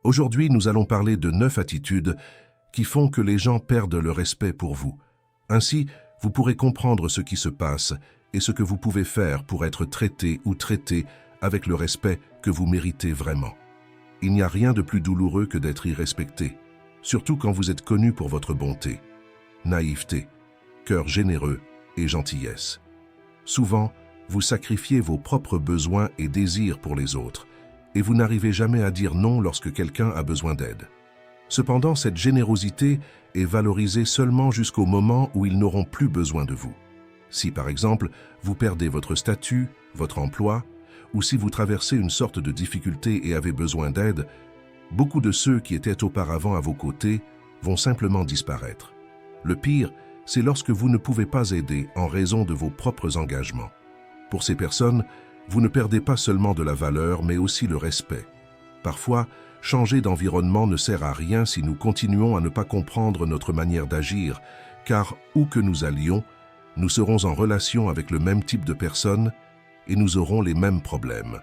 Aujourd'hui, nous allons parler de 9 attitudes qui font que les gens perdent le respect pour vous. Ainsi, vous pourrez comprendre ce qui se passe et ce que vous pouvez faire pour être traité ou traité avec le respect que vous méritez vraiment. Il n'y a rien de plus douloureux que d'être irrespecté, surtout quand vous êtes connu pour votre bonté, naïveté, cœur généreux et gentillesse. Souvent, vous sacrifiez vos propres besoins et désirs pour les autres, et vous n'arrivez jamais à dire non lorsque quelqu'un a besoin d'aide. Cependant, cette générosité est valorisée seulement jusqu'au moment où ils n'auront plus besoin de vous. Si, par exemple, vous perdez votre statut, votre emploi, ou si vous traversez une sorte de difficulté et avez besoin d'aide, beaucoup de ceux qui étaient auparavant à vos côtés vont simplement disparaître. Le pire, c'est lorsque vous ne pouvez pas aider en raison de vos propres engagements. Pour ces personnes, vous ne perdez pas seulement de la valeur, mais aussi le respect. Parfois, changer d'environnement ne sert à rien si nous continuons à ne pas comprendre notre manière d'agir, car où que nous allions, nous serons en relation avec le même type de personnes et nous aurons les mêmes problèmes.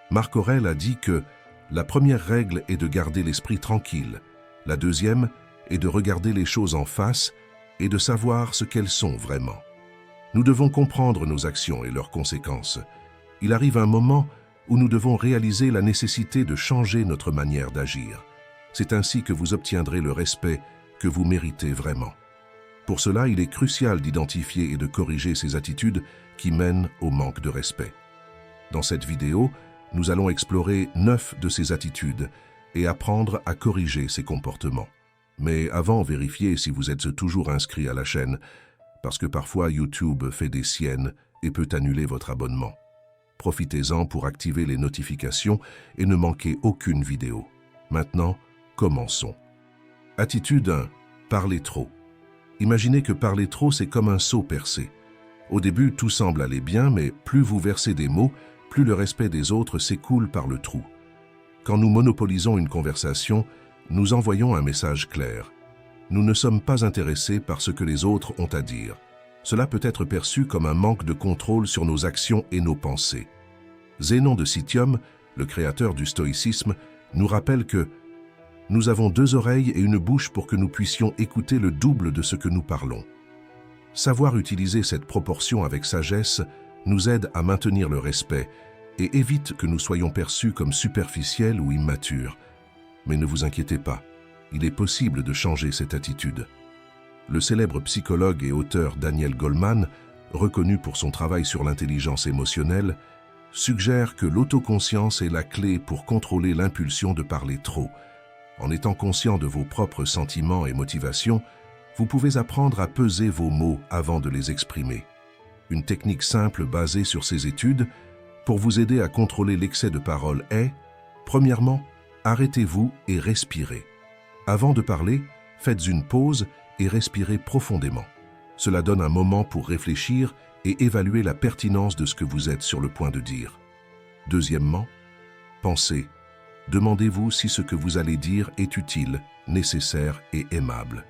Marc Aurèle a dit que la première règle est de garder l'esprit tranquille, la deuxième est de regarder les choses en face et de savoir ce qu'elles sont vraiment. Nous devons comprendre nos actions et leurs conséquences. Il arrive un moment où nous devons réaliser la nécessité de changer notre manière d'agir. C'est ainsi que vous obtiendrez le respect que vous méritez vraiment. Pour cela, il est crucial d'identifier et de corriger ces attitudes qui mènent au manque de respect. Dans cette vidéo, nous allons explorer 9 de ces attitudes et apprendre à corriger ces comportements. Mais avant, vérifiez si vous êtes toujours inscrit à la chaîne, parce que parfois YouTube fait des siennes et peut annuler votre abonnement. Profitez-en pour activer les notifications et ne manquez aucune vidéo. Maintenant, commençons. Attitude 1. Parler trop. Imaginez que parler trop, c'est comme un seau percé. Au début, tout semble aller bien, mais plus vous versez des mots, plus le respect des autres s'écoule par le trou. Quand nous monopolisons une conversation, nous envoyons un message clair. Nous ne sommes pas intéressés par ce que les autres ont à dire. Cela peut être perçu comme un manque de contrôle sur nos actions et nos pensées. Zénon de Citium, le créateur du stoïcisme, nous rappelle que nous avons 2 oreilles et une bouche pour que nous puissions écouter le double de ce que nous parlons. Savoir utiliser cette proportion avec sagesse nous aide à maintenir le respect et évite que nous soyons perçus comme superficiels ou immatures. Mais ne vous inquiétez pas, il est possible de changer cette attitude. Le célèbre psychologue et auteur Daniel Goleman, reconnu pour son travail sur l'intelligence émotionnelle, suggère que l'autoconscience est la clé pour contrôler l'impulsion de parler trop. En étant conscient de vos propres sentiments et motivations, vous pouvez apprendre à peser vos mots avant de les exprimer. Une technique simple basée sur ces études, pour vous aider à contrôler l'excès de parole est, premièrement, arrêtez-vous et respirez. Avant de parler, faites une pause et respirez profondément. Cela donne un moment pour réfléchir et évaluer la pertinence de ce que vous êtes sur le point de dire. Deuxièmement, pensez. Demandez-vous si ce que vous allez dire est utile, nécessaire et aimable.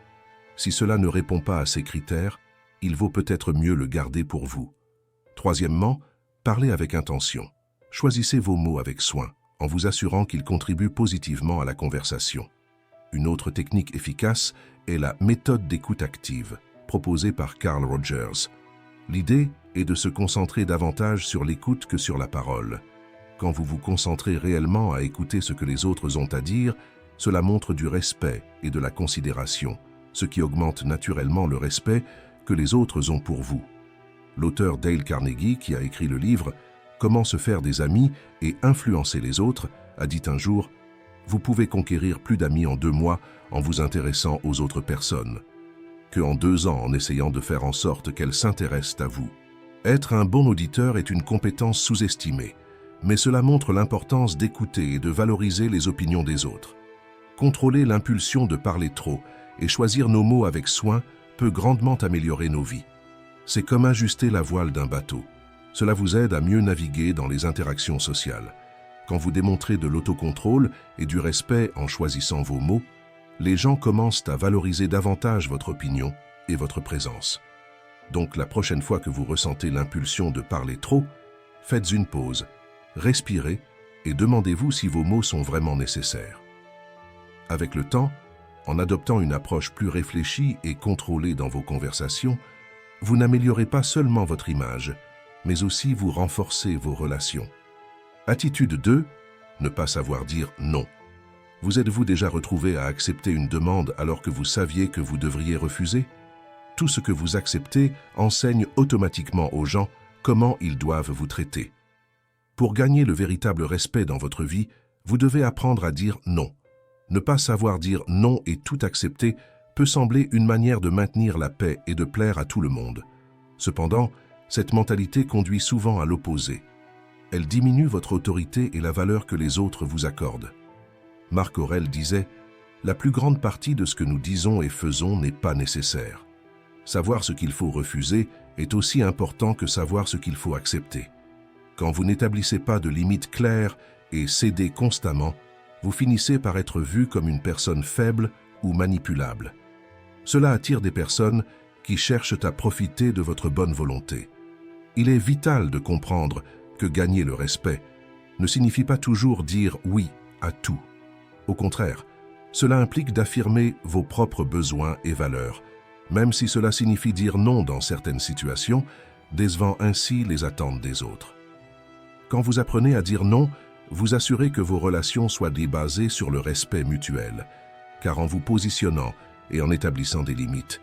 Si cela ne répond pas à ces critères, il vaut peut-être mieux le garder pour vous. Troisièmement, parlez avec intention. Choisissez vos mots avec soin, en vous assurant qu'ils contribuent positivement à la conversation. Une autre technique efficace est la méthode d'écoute active, proposée par Carl Rogers. L'idée est de se concentrer davantage sur l'écoute que sur la parole. Quand vous vous concentrez réellement à écouter ce que les autres ont à dire, cela montre du respect et de la considération, ce qui augmente naturellement le respect que les autres ont pour vous. L'auteur Dale Carnegie, qui a écrit le livre « Comment se faire des amis et influencer les autres », a dit un jour « Vous pouvez conquérir plus d'amis en 2 mois en vous intéressant aux autres personnes, que en 2 ans en essayant de faire en sorte qu'elles s'intéressent à vous. » Être un bon auditeur est une compétence sous-estimée, mais cela montre l'importance d'écouter et de valoriser les opinions des autres. Contrôler l'impulsion de parler trop et choisir nos mots avec soin peut grandement améliorer nos vies. C'est comme ajuster la voile d'un bateau. Cela vous aide à mieux naviguer dans les interactions sociales. Quand vous démontrez de l'autocontrôle et du respect en choisissant vos mots, les gens commencent à valoriser davantage votre opinion et votre présence. Donc la prochaine fois que vous ressentez l'impulsion de parler trop, faites une pause, respirez et demandez-vous si vos mots sont vraiment nécessaires. Avec le temps, en adoptant une approche plus réfléchie et contrôlée dans vos conversations, vous n'améliorez pas seulement votre image, mais aussi vous renforcez vos relations. Attitude 2, ne pas savoir dire non. Vous êtes-vous déjà retrouvé à accepter une demande alors que vous saviez que vous devriez refuser? Tout ce que vous acceptez enseigne automatiquement aux gens comment ils doivent vous traiter. Pour gagner le véritable respect dans votre vie, vous devez apprendre à dire non. Ne pas savoir dire non et tout accepter peut sembler une manière de maintenir la paix et de plaire à tout le monde. Cependant, cette mentalité conduit souvent à l'opposé. Elle diminue votre autorité et la valeur que les autres vous accordent. Marc Aurèle disait « La plus grande partie de ce que nous disons et faisons n'est pas nécessaire. Savoir ce qu'il faut refuser est aussi important que savoir ce qu'il faut accepter. Quand vous n'établissez pas de limites claires et cédez constamment, vous finissez par être vu comme une personne faible ou manipulable. Cela attire des personnes qui cherchent à profiter de votre bonne volonté. Il est vital de comprendre que gagner le respect ne signifie pas toujours dire oui à tout. Au contraire, cela implique d'affirmer vos propres besoins et valeurs, même si cela signifie dire non dans certaines situations, décevant ainsi les attentes des autres. Quand vous apprenez à dire non, vous assurez que vos relations soient basées sur le respect mutuel, car en vous positionnant et en établissant des limites,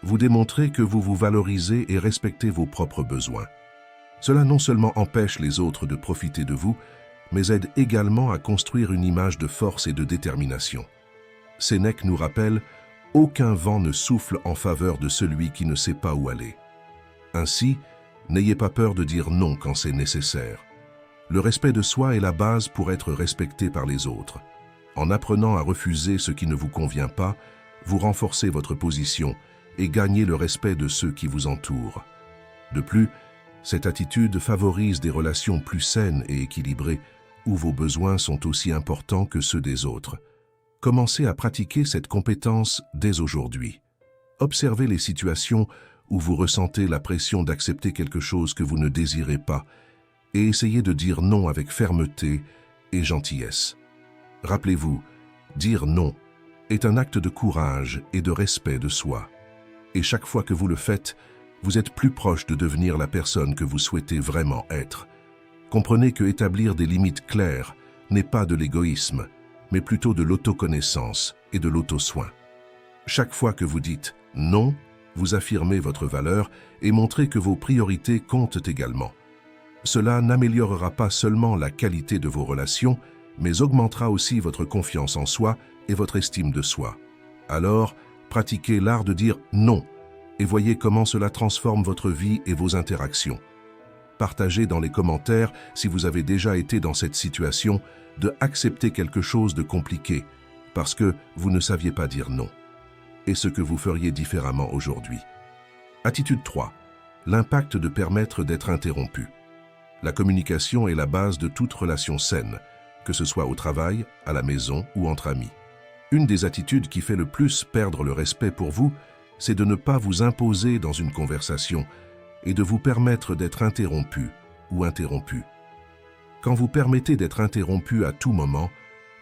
vous démontrez que vous vous valorisez et respectez vos propres besoins. Cela non seulement empêche les autres de profiter de vous, mais aide également à construire une image de force et de détermination. Sénèque nous rappelle « Aucun vent ne souffle en faveur de celui qui ne sait pas où aller ». Ainsi, n'ayez pas peur de dire non quand c'est nécessaire. Le respect de soi est la base pour être respecté par les autres. En apprenant à refuser ce qui ne vous convient pas, vous renforcez votre position et gagnez le respect de ceux qui vous entourent. De plus, cette attitude favorise des relations plus saines et équilibrées où vos besoins sont aussi importants que ceux des autres. Commencez à pratiquer cette compétence dès aujourd'hui. Observez les situations où vous ressentez la pression d'accepter quelque chose que vous ne désirez pas et essayez de dire non avec fermeté et gentillesse. Rappelez-vous, dire non est un acte de courage et de respect de soi. Et chaque fois que vous le faites, vous êtes plus proche de devenir la personne que vous souhaitez vraiment être. Comprenez que établir des limites claires n'est pas de l'égoïsme, mais plutôt de l'autoconnaissance et de l'auto-soin. Chaque fois que vous dites « non », vous affirmez votre valeur et montrez que vos priorités comptent également. Cela n'améliorera pas seulement la qualité de vos relations, mais augmentera aussi votre confiance en soi et votre estime de soi. Alors, pratiquez l'art de dire « non » et voyez comment cela transforme votre vie et vos interactions. Partagez dans les commentaires si vous avez déjà été dans cette situation de accepter quelque chose de compliqué parce que vous ne saviez pas dire non. Et ce que vous feriez différemment aujourd'hui. Attitude 3. L'impact de permettre d'être interrompu. La communication est la base de toute relation saine, que ce soit au travail, à la maison ou entre amis. Une des attitudes qui fait le plus perdre le respect pour vous, c'est de ne pas vous imposer dans une conversation et de vous permettre d'être interrompu ou interrompu. Quand vous permettez d'être interrompu à tout moment,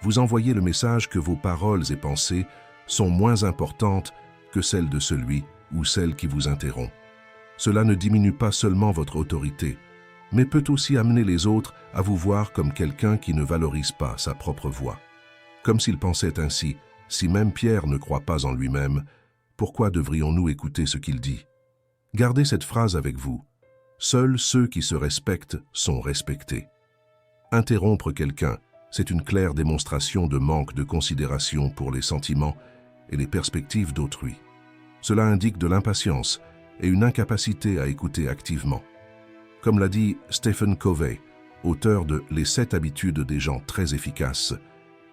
vous envoyez le message que vos paroles et pensées sont moins importantes que celles de celui ou celle qui vous interrompt. Cela ne diminue pas seulement votre autorité, mais peut aussi amener les autres à vous voir comme quelqu'un qui ne valorise pas sa propre voix. Comme s'ils pensaient ainsi, si même Pierre ne croit pas en lui-même, pourquoi devrions-nous écouter ce qu'il dit? Gardez cette phrase avec vous. Seuls ceux qui se respectent sont respectés. Interrompre quelqu'un, c'est une claire démonstration de manque de considération pour les sentiments et les perspectives d'autrui. Cela indique de l'impatience et une incapacité à écouter activement. Comme l'a dit Stephen Covey, auteur de Les 7 habitudes des gens très efficaces,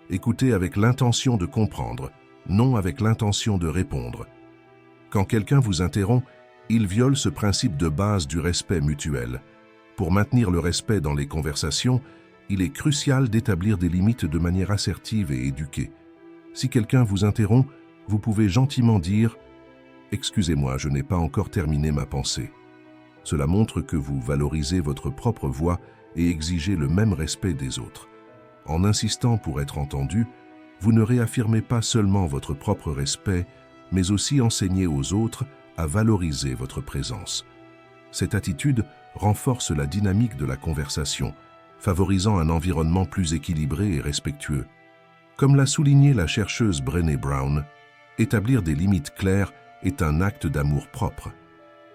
écoutez avec l'intention de comprendre, non avec l'intention de répondre. Quand quelqu'un vous interrompt, il viole ce principe de base du respect mutuel. Pour maintenir le respect dans les conversations, il est crucial d'établir des limites de manière assertive et éduquée. Si quelqu'un vous interrompt, vous pouvez gentiment dire « Excusez-moi, je n'ai pas encore terminé ma pensée ». Cela montre que vous valorisez votre propre voix et exigez le même respect des autres. En insistant pour être entendu, vous ne réaffirmez pas seulement votre propre respect, mais aussi enseignez aux autres à valoriser votre présence. Cette attitude renforce la dynamique de la conversation, favorisant un environnement plus équilibré et respectueux. Comme l'a souligné la chercheuse Brené Brown, établir des limites claires est un acte d'amour propre.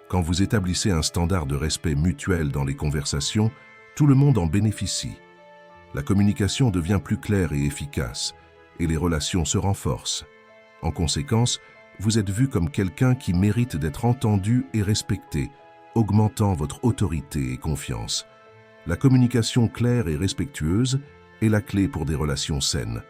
Quand vous établissez un standard de respect mutuel dans les conversations, tout le monde en bénéficie. La communication devient plus claire et efficace, et les relations se renforcent. En conséquence, vous êtes vu comme quelqu'un qui mérite d'être entendu et respecté, augmentant votre autorité et confiance. La communication claire et respectueuse est la clé pour des relations saines.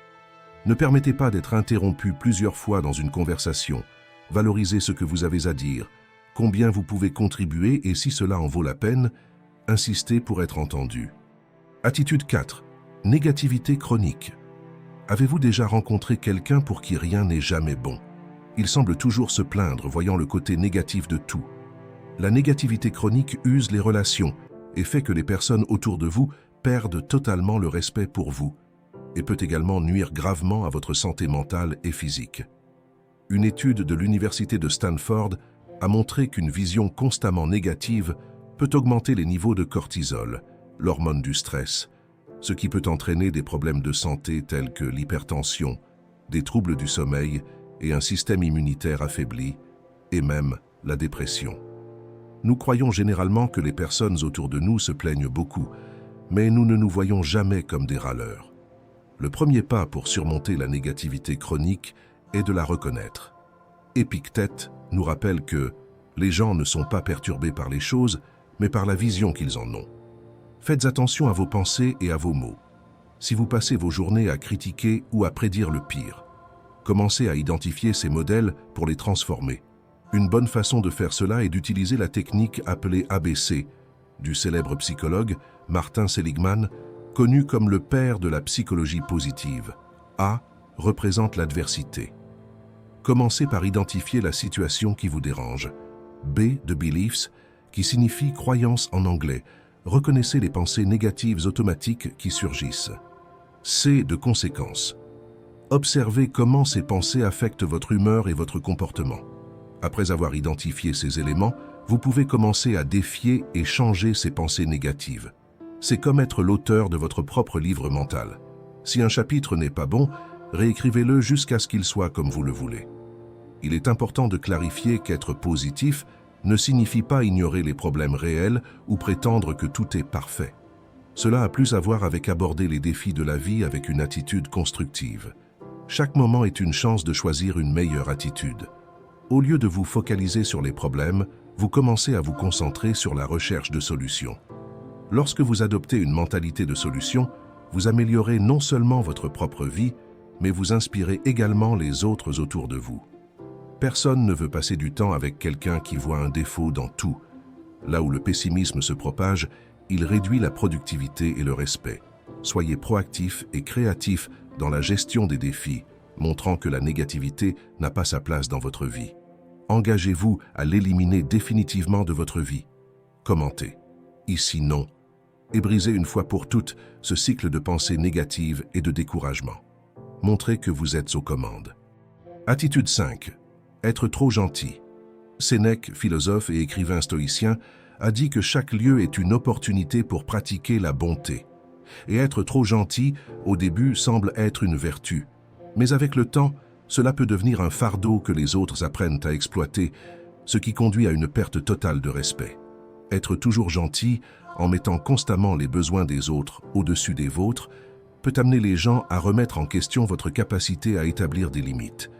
Ne permettez pas d'être interrompu plusieurs fois dans une conversation. Valorisez ce que vous avez à dire, combien vous pouvez contribuer et si cela en vaut la peine, insistez pour être entendu. Attitude 4. Négativité chronique. Avez-vous déjà rencontré quelqu'un pour qui rien n'est jamais bon? Il semble toujours se plaindre, voyant le côté négatif de tout. La négativité chronique use les relations et fait que les personnes autour de vous perdent totalement le respect pour vous et peut également nuire gravement à votre santé mentale et physique. Une étude de l'université de Stanford a montré qu'une vision constamment négative peut augmenter les niveaux de cortisol, l'hormone du stress, ce qui peut entraîner des problèmes de santé tels que l'hypertension, des troubles du sommeil et un système immunitaire affaibli, et même la dépression. Nous croyons généralement que les personnes autour de nous se plaignent beaucoup, mais nous ne nous voyons jamais comme des râleurs. Le premier pas pour surmonter la négativité chronique est de la reconnaître. Épictète nous rappelle que les gens ne sont pas perturbés par les choses, mais par la vision qu'ils en ont. Faites attention à vos pensées et à vos mots. Si vous passez vos journées à critiquer ou à prédire le pire, commencez à identifier ces modèles pour les transformer. Une bonne façon de faire cela est d'utiliser la technique appelée ABC, du célèbre psychologue Martin Seligman, connu comme le père de la psychologie positive. A représente l'adversité. Commencez par identifier la situation qui vous dérange. B de beliefs, qui signifie croyance en anglais. Reconnaissez les pensées négatives automatiques qui surgissent. C de conséquences. Observez comment ces pensées affectent votre humeur et votre comportement. Après avoir identifié ces éléments, vous pouvez commencer à défier et changer ces pensées négatives. C'est comme être l'auteur de votre propre livre mental. Si un chapitre n'est pas bon, réécrivez-le jusqu'à ce qu'il soit comme vous le voulez. Il est important de clarifier qu'être positif ne signifie pas ignorer les problèmes réels ou prétendre que tout est parfait. Cela a plus à voir avec aborder les défis de la vie avec une attitude constructive. Chaque moment est une chance de choisir une meilleure attitude. Au lieu de vous focaliser sur les problèmes, vous commencez à vous concentrer sur la recherche de solutions. Lorsque vous adoptez une mentalité de solution, vous améliorez non seulement votre propre vie, mais vous inspirez également les autres autour de vous. Personne ne veut passer du temps avec quelqu'un qui voit un défaut dans tout. Là où le pessimisme se propage, il réduit la productivité et le respect. Soyez proactif et créatif dans la gestion des défis, montrant que la négativité n'a pas sa place dans votre vie. Engagez-vous à l'éliminer définitivement de votre vie. Commentez. Ici non. Et brisez une fois pour toutes ce cycle de pensées négatives et de découragement. Montrez que vous êtes aux commandes. Attitude 5. Être trop gentil. Sénèque, philosophe et écrivain stoïcien, a dit que chaque lieu est une opportunité pour pratiquer la bonté. Et être trop gentil, au début, semble être une vertu. Mais avec le temps, cela peut devenir un fardeau que les autres apprennent à exploiter, ce qui conduit à une perte totale de respect. Être toujours gentil, en mettant constamment les besoins des autres au-dessus des vôtres, peut amener les gens à remettre en question votre capacité à établir des limites.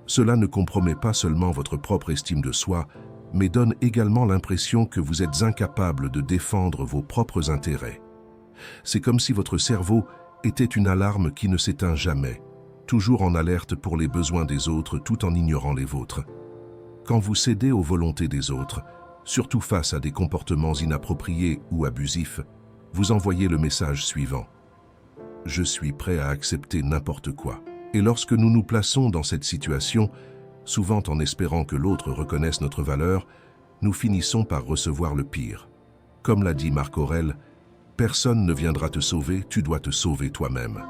Cela ne compromet pas seulement votre propre estime de soi, mais donne également l'impression que vous êtes incapable de défendre vos propres intérêts. C'est comme si votre cerveau était une alarme qui ne s'éteint jamais, toujours en alerte pour les besoins des autres tout en ignorant les vôtres. Quand vous cédez aux volontés des autres, surtout face à des comportements inappropriés ou abusifs, vous envoyez le message suivant. Je suis prêt à accepter n'importe quoi. Et lorsque nous nous plaçons dans cette situation, souvent en espérant que l'autre reconnaisse notre valeur, nous finissons par recevoir le pire. Comme l'a dit Marc Aurèle, « Personne ne viendra te sauver, tu dois te sauver toi-même. »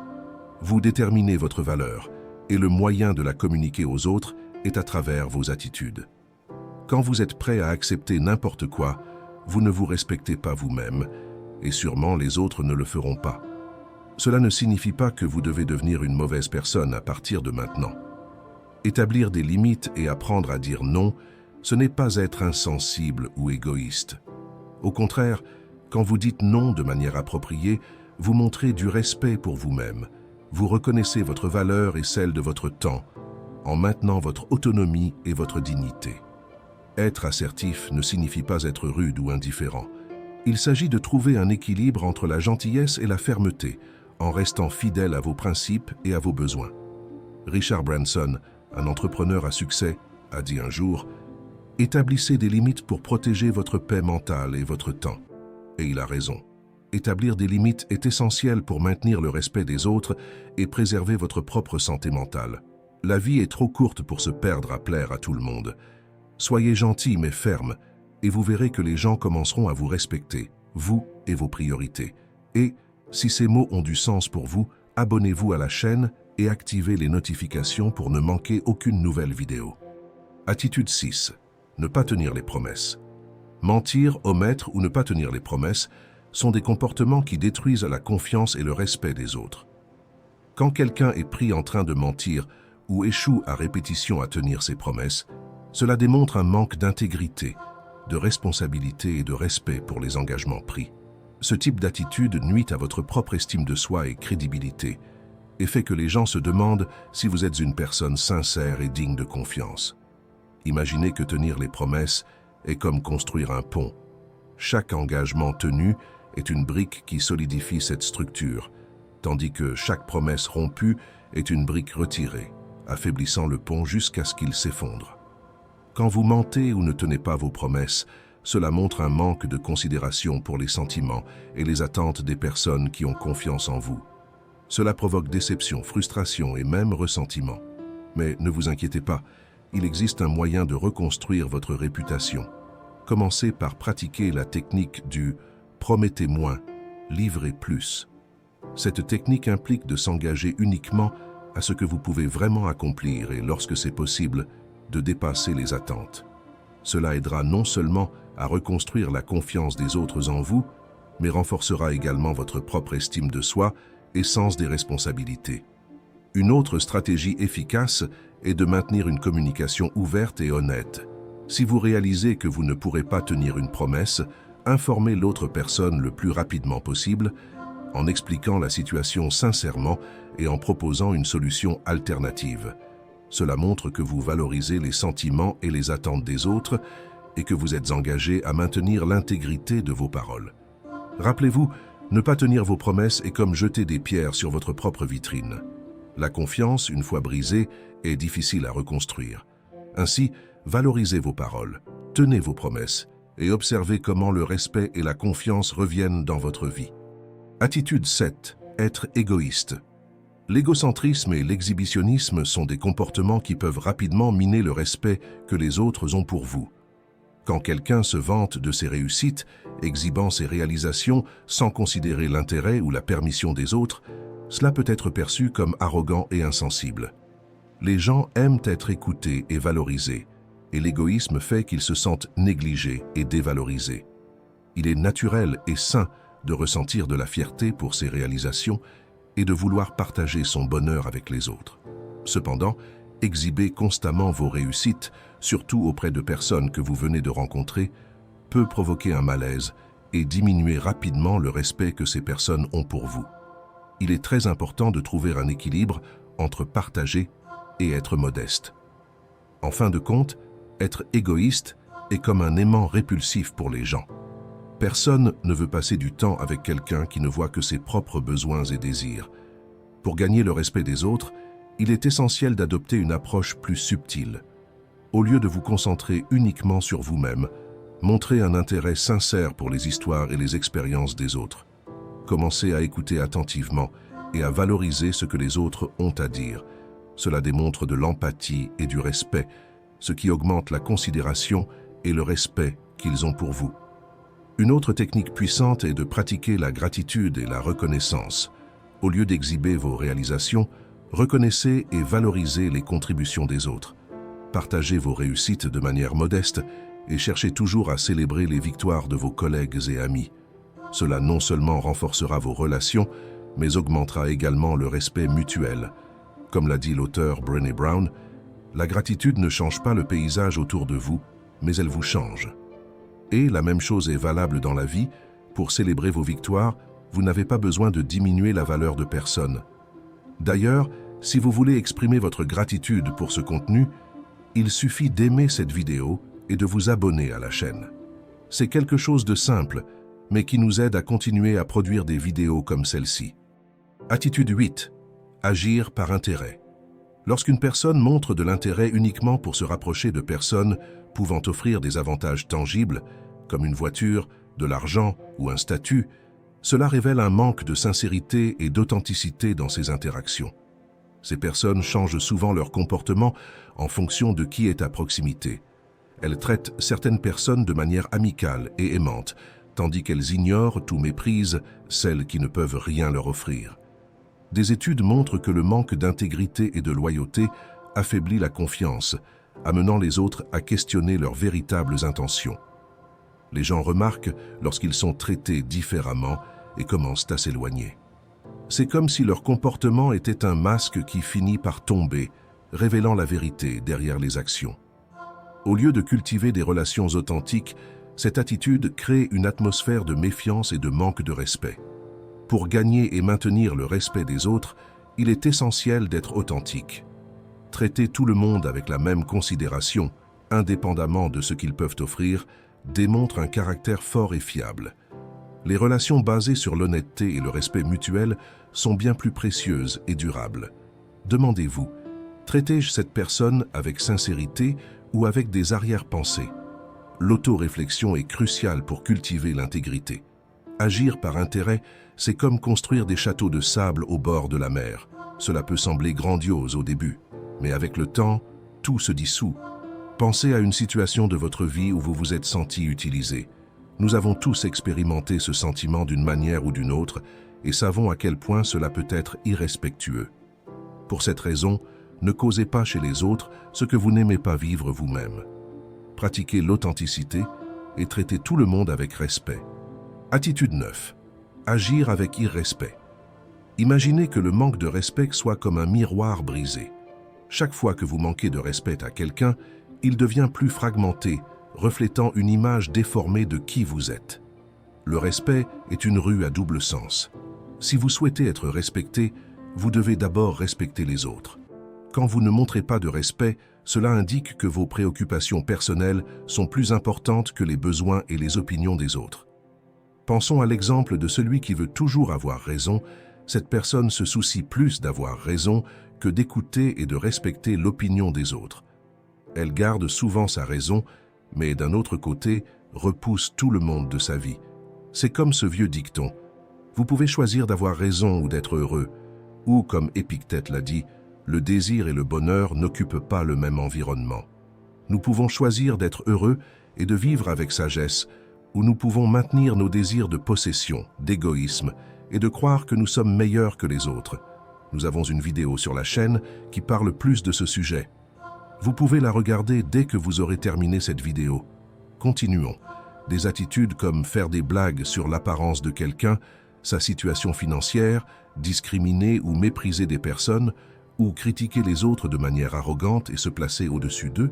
Vous déterminez votre valeur, et le moyen de la communiquer aux autres est à travers vos attitudes. Quand vous êtes prêt à accepter n'importe quoi, vous ne vous respectez pas vous-même, et sûrement les autres ne le feront pas. Cela ne signifie pas que vous devez devenir une mauvaise personne à partir de maintenant. Établir des limites et apprendre à dire non, ce n'est pas être insensible ou égoïste. Au contraire, quand vous dites non de manière appropriée, vous montrez du respect pour vous-même. Vous reconnaissez votre valeur et celle de votre temps, en maintenant votre autonomie et votre dignité. Être assertif ne signifie pas être rude ou indifférent. Il s'agit de trouver un équilibre entre la gentillesse et la fermeté, en restant fidèle à vos principes et à vos besoins. Richard Branson, un entrepreneur à succès, a dit un jour « Établissez des limites pour protéger votre paix mentale et votre temps. » Et il a raison. Établir des limites est essentiel pour maintenir le respect des autres et préserver votre propre santé mentale. La vie est trop courte pour se perdre à plaire à tout le monde. Soyez gentil mais ferme, et vous verrez que les gens commenceront à vous respecter, vous et vos priorités. Et, si ces mots ont du sens pour vous, abonnez-vous à la chaîne et activez les notifications pour ne manquer aucune nouvelle vidéo. Attitude 6. Ne pas tenir les promesses. Mentir, omettre ou ne pas tenir les promesses sont des comportements qui détruisent la confiance et le respect des autres. Quand quelqu'un est pris en train de mentir ou échoue à répétition à tenir ses promesses, cela démontre un manque d'intégrité, de responsabilité et de respect pour les engagements pris. Ce type d'attitude nuit à votre propre estime de soi et crédibilité et fait que les gens se demandent si vous êtes une personne sincère et digne de confiance. Imaginez que tenir les promesses est comme construire un pont. Chaque engagement tenu est une brique qui solidifie cette structure, tandis que chaque promesse rompue est une brique retirée, affaiblissant le pont jusqu'à ce qu'il s'effondre. Quand vous mentez ou ne tenez pas vos promesses, cela montre un manque de considération pour les sentiments et les attentes des personnes qui ont confiance en vous. Cela provoque déception, frustration et même ressentiment. Mais ne vous inquiétez pas, il existe un moyen de reconstruire votre réputation. Commencez par pratiquer la technique du « promettez moins, livrez plus ». Cette technique implique de s'engager uniquement à ce que vous pouvez vraiment accomplir et, lorsque c'est possible, de dépasser les attentes. Cela aidera non seulement à reconstruire la confiance des autres en vous, mais renforcera également votre propre estime de soi et sens des responsabilités. Une autre stratégie efficace est de maintenir une communication ouverte et honnête. Si vous réalisez que vous ne pourrez pas tenir une promesse, informez l'autre personne le plus rapidement possible, en expliquant la situation sincèrement et en proposant une solution alternative. Cela montre que vous valorisez les sentiments et les attentes des autres et que vous êtes engagé à maintenir l'intégrité de vos paroles. Rappelez-vous, ne pas tenir vos promesses est comme jeter des pierres sur votre propre vitrine. La confiance, une fois brisée, est difficile à reconstruire. Ainsi, valorisez vos paroles, tenez vos promesses et observez comment le respect et la confiance reviennent dans votre vie. Attitude 7. Être égoïste. L'égocentrisme et l'exhibitionnisme sont des comportements qui peuvent rapidement miner le respect que les autres ont pour vous. Quand quelqu'un se vante de ses réussites, exhibant ses réalisations sans considérer l'intérêt ou la permission des autres, cela peut être perçu comme arrogant et insensible. Les gens aiment être écoutés et valorisés, et l'égoïsme fait qu'ils se sentent négligés et dévalorisés. Il est naturel et sain de ressentir de la fierté pour ses réalisations et de vouloir partager son bonheur avec les autres. Cependant, exhiber constamment vos réussites, surtout auprès de personnes que vous venez de rencontrer, peut provoquer un malaise et diminuer rapidement le respect que ces personnes ont pour vous. Il est très important de trouver un équilibre entre partager et être modeste. En fin de compte, être égoïste est comme un aimant répulsif pour les gens. Personne ne veut passer du temps avec quelqu'un qui ne voit que ses propres besoins et désirs. Pour gagner le respect des autres, il est essentiel d'adopter une approche plus subtile. Au lieu de vous concentrer uniquement sur vous-même, montrez un intérêt sincère pour les histoires et les expériences des autres. Commencez à écouter attentivement et à valoriser ce que les autres ont à dire. Cela démontre de l'empathie et du respect, ce qui augmente la considération et le respect qu'ils ont pour vous. Une autre technique puissante est de pratiquer la gratitude et la reconnaissance. Au lieu d'exhiber vos réalisations, reconnaissez et valorisez les contributions des autres. Partagez vos réussites de manière modeste et cherchez toujours à célébrer les victoires de vos collègues et amis. Cela non seulement renforcera vos relations, mais augmentera également le respect mutuel. Comme l'a dit l'auteur Brené Brown, la gratitude ne change pas le paysage autour de vous, mais elle vous change. Et la même chose est valable dans la vie. Pour célébrer vos victoires, vous n'avez pas besoin de diminuer la valeur de personne. D'ailleurs, si vous voulez exprimer votre gratitude pour ce contenu, il suffit d'aimer cette vidéo et de vous abonner à la chaîne. C'est quelque chose de simple, mais qui nous aide à continuer à produire des vidéos comme celle-ci. Attitude 8. Agir par intérêt. Lorsqu'une personne montre de l'intérêt uniquement pour se rapprocher de personnes pouvant offrir des avantages tangibles, comme une voiture, de l'argent ou un statut, cela révèle un manque de sincérité et d'authenticité dans ces interactions. Ces personnes changent souvent leur comportement en fonction de qui est à proximité. Elles traitent certaines personnes de manière amicale et aimante, tandis qu'elles ignorent ou méprisent celles qui ne peuvent rien leur offrir. Des études montrent que le manque d'intégrité et de loyauté affaiblit la confiance, amenant les autres à questionner leurs véritables intentions. Les gens remarquent lorsqu'ils sont traités différemment et commencent à s'éloigner. C'est comme si leur comportement était un masque qui finit par tomber, révélant la vérité derrière les actions. Au lieu de cultiver des relations authentiques, cette attitude crée une atmosphère de méfiance et de manque de respect. Pour gagner et maintenir le respect des autres, il est essentiel d'être authentique. Traiter tout le monde avec la même considération, indépendamment de ce qu'ils peuvent offrir, démontre un caractère fort et fiable. Les relations basées sur l'honnêteté et le respect mutuel sont bien plus précieuses et durables. Demandez-vous, traitez-je cette personne avec sincérité ou avec des arrière-pensées? L'auto-réflexion est cruciale pour cultiver l'intégrité. Agir par intérêt, c'est comme construire des châteaux de sable au bord de la mer. Cela peut sembler grandiose au début, mais avec le temps, tout se dissout. Pensez à une situation de votre vie où vous vous êtes senti utilisé. Nous avons tous expérimenté ce sentiment d'une manière ou d'une autre et savons à quel point cela peut être irrespectueux. Pour cette raison, ne causez pas chez les autres ce que vous n'aimez pas vivre vous-même. Pratiquez l'authenticité et traitez tout le monde avec respect. Attitude 9. Agir avec irrespect. Imaginez que le manque de respect soit comme un miroir brisé. Chaque fois que vous manquez de respect à quelqu'un, il devient plus fragmenté, reflétant une image déformée de qui vous êtes. Le respect est une rue à double sens. Si vous souhaitez être respecté, vous devez d'abord respecter les autres. Quand vous ne montrez pas de respect, cela indique que vos préoccupations personnelles sont plus importantes que les besoins et les opinions des autres. Pensons à l'exemple de celui qui veut toujours avoir raison. Cette personne se soucie plus d'avoir raison que d'écouter et de respecter l'opinion des autres. Elle garde souvent sa raison, mais d'un autre côté, repousse tout le monde de sa vie. C'est comme ce vieux dicton. Vous pouvez choisir d'avoir raison ou d'être heureux. Ou, comme Épictète l'a dit, le désir et le bonheur n'occupent pas le même environnement. Nous pouvons choisir d'être heureux et de vivre avec sagesse, ou nous pouvons maintenir nos désirs de possession, d'égoïsme, et de croire que nous sommes meilleurs que les autres. Nous avons une vidéo sur la chaîne qui parle plus de ce sujet. Vous pouvez la regarder dès que vous aurez terminé cette vidéo. Continuons. Des attitudes comme faire des blagues sur l'apparence de quelqu'un, sa situation financière, discriminer ou mépriser des personnes, ou critiquer les autres de manière arrogante et se placer au-dessus d'eux,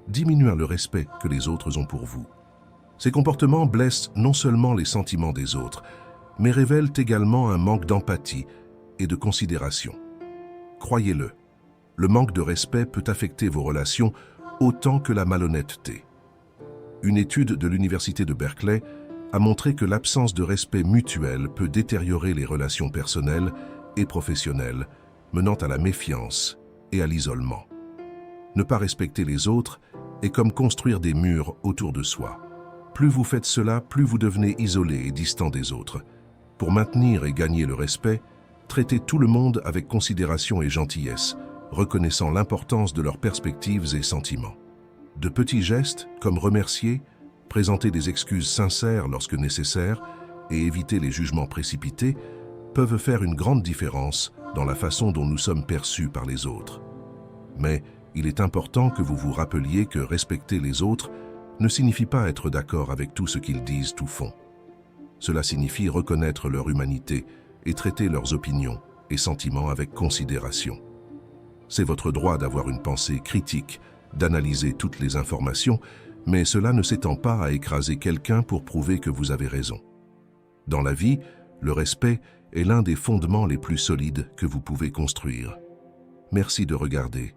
diminuent le respect que les autres ont pour vous. Ces comportements blessent non seulement les sentiments des autres, mais révèlent également un manque d'empathie et de considération. Croyez-le, le manque de respect peut affecter vos relations autant que la malhonnêteté. Une étude de l'Université de Berkeley a montré que l'absence de respect mutuel peut détériorer les relations personnelles et professionnelles, menant à la méfiance et à l'isolement. Ne pas respecter les autres est comme construire des murs autour de soi. Plus vous faites cela, plus vous devenez isolé et distant des autres. Pour maintenir et gagner le respect, traitez tout le monde avec considération et gentillesse, reconnaissant l'importance de leurs perspectives et sentiments. De petits gestes, comme remercier, présenter des excuses sincères lorsque nécessaire et éviter les jugements précipités, peuvent faire une grande différence dans la façon dont nous sommes perçus par les autres. Mais il est important que vous vous rappeliez que respecter les autres ne signifie pas être d'accord avec tout ce qu'ils disent ou font. Cela signifie reconnaître leur humanité et traiter leurs opinions et sentiments avec considération. C'est votre droit d'avoir une pensée critique, d'analyser toutes les informations, mais cela ne s'étend pas à écraser quelqu'un pour prouver que vous avez raison. Dans la vie, le respect est l'un des fondements les plus solides que vous pouvez construire. Merci de regarder.